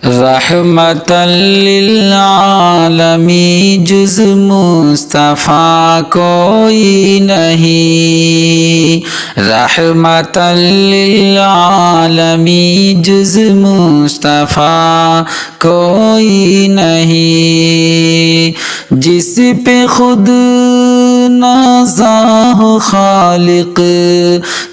رحمتاً للعالمین جز مصطفیٰ کوئی نہیں، رحمتاً للعالمین جز مصطفیٰ کوئی نہیں، جس پہ خود نازا ہو خالق،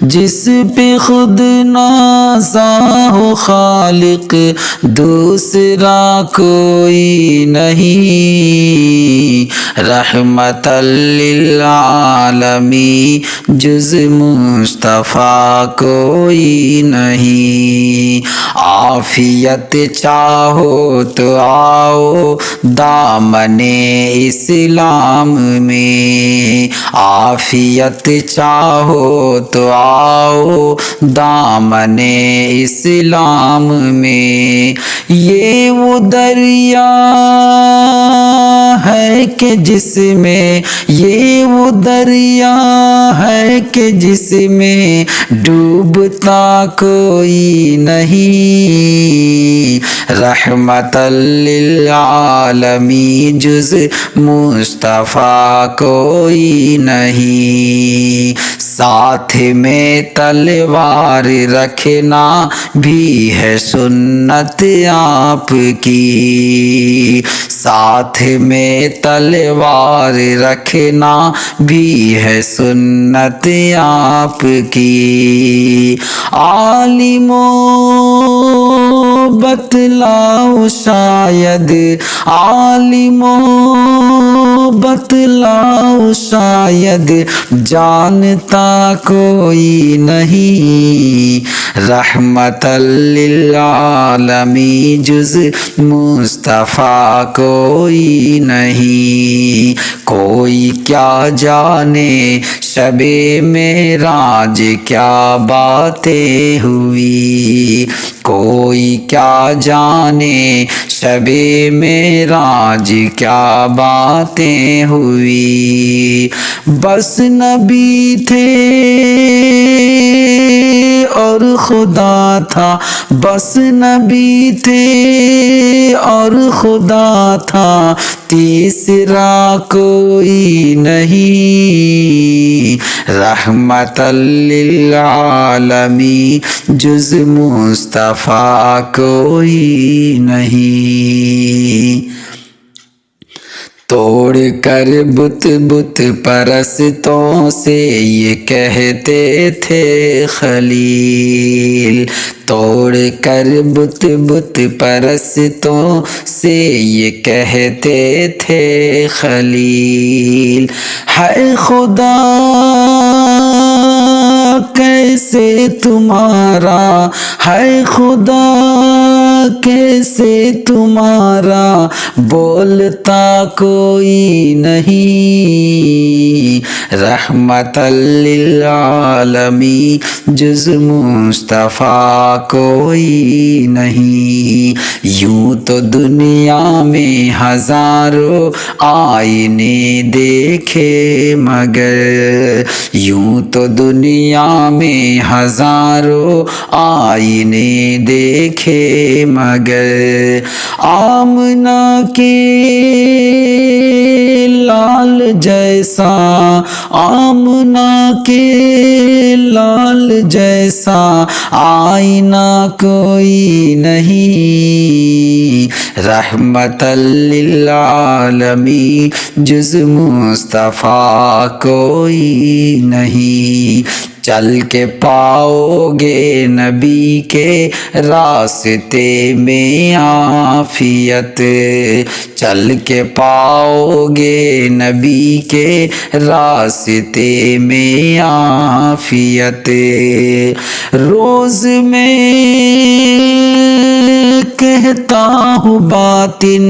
جس پہ خود نازا ہو خالق، دوسرا کوئی نہیں، رحمتاً للعالمین جز مصطفیٰ کوئی نہیں۔ عافیت چاہو تو آؤ دامن اسلام میں، عافیت چاہو تو آؤ دامن اسلام میں، یہ وہ دریا ہے کہ جس میں، یہ وہ دریا ہے کہ جس میں ڈوبتا کوئی نہیں، رحمتاً للعالمین جز مصطفیٰ کوئی نہیں۔ ساتھ میں تلوار رکھنا بھی ہے سنت آپ کی، ساتھ میں تلوار رکھنا بھی ہے سنت آپ کی، عالموں بتلاؤ شاید، عالموں بتلاؤ شاید جانتا کوئی نہیں، رحمتاً للعالمین جز مصطفیٰ کوئی نہیں۔ کوئی کیا جانے شب معراج کیا باتیں ہوئی، کوئی کیا جانے شب معراج کیا باتیں ہوئی، بس نبی تھے اور خدا تھا، بس نبی تھے اور خدا تھا، تیسرا کوئی نہیں، رحمتاً للعالمین جز مصطفیٰ کوئی نہیں۔ توڑ کر بت پرستوں سے یہ کہتے تھے خلیل، توڑ کر بت پرستوں سے یہ کہتے تھے خلیل، ہے خدا کیسے تمہارا، ہے خدا کیسے تمہارا، بولتا کوئی نہیں، رحمتاً للعالمین جز مصطفیٰ کوئی نہیں۔ یوں تو دنیا میں ہزاروں آئینے دیکھے مگر، یوں تو دنیا میں ہزاروں آئینے دیکھے مگر، آمنہ کے لال جیسا، آمنہ کے لال جیسا آئینہ کوئی نہیں، رحمتاً للعالمین جز مصطفیٰ کوئی نہیں۔ چل کے پاؤ گے نبی کے راستے میں عافیت، چل کے پاؤ گے نبی کے راستے میں عافیت، روز میں کہتا ہوں باطن،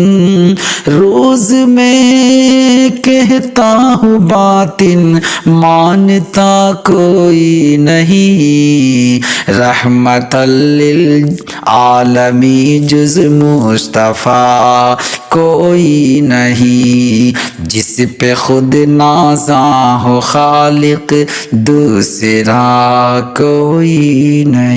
روز میں کہتا ہوں باطن، مانتا کوئی نہیں، رحمتاً للعالمین جز مصطفیٰ کوئی نہیں، جس پہ خود نازاں ہو خالق دوسرا کوئی نہیں۔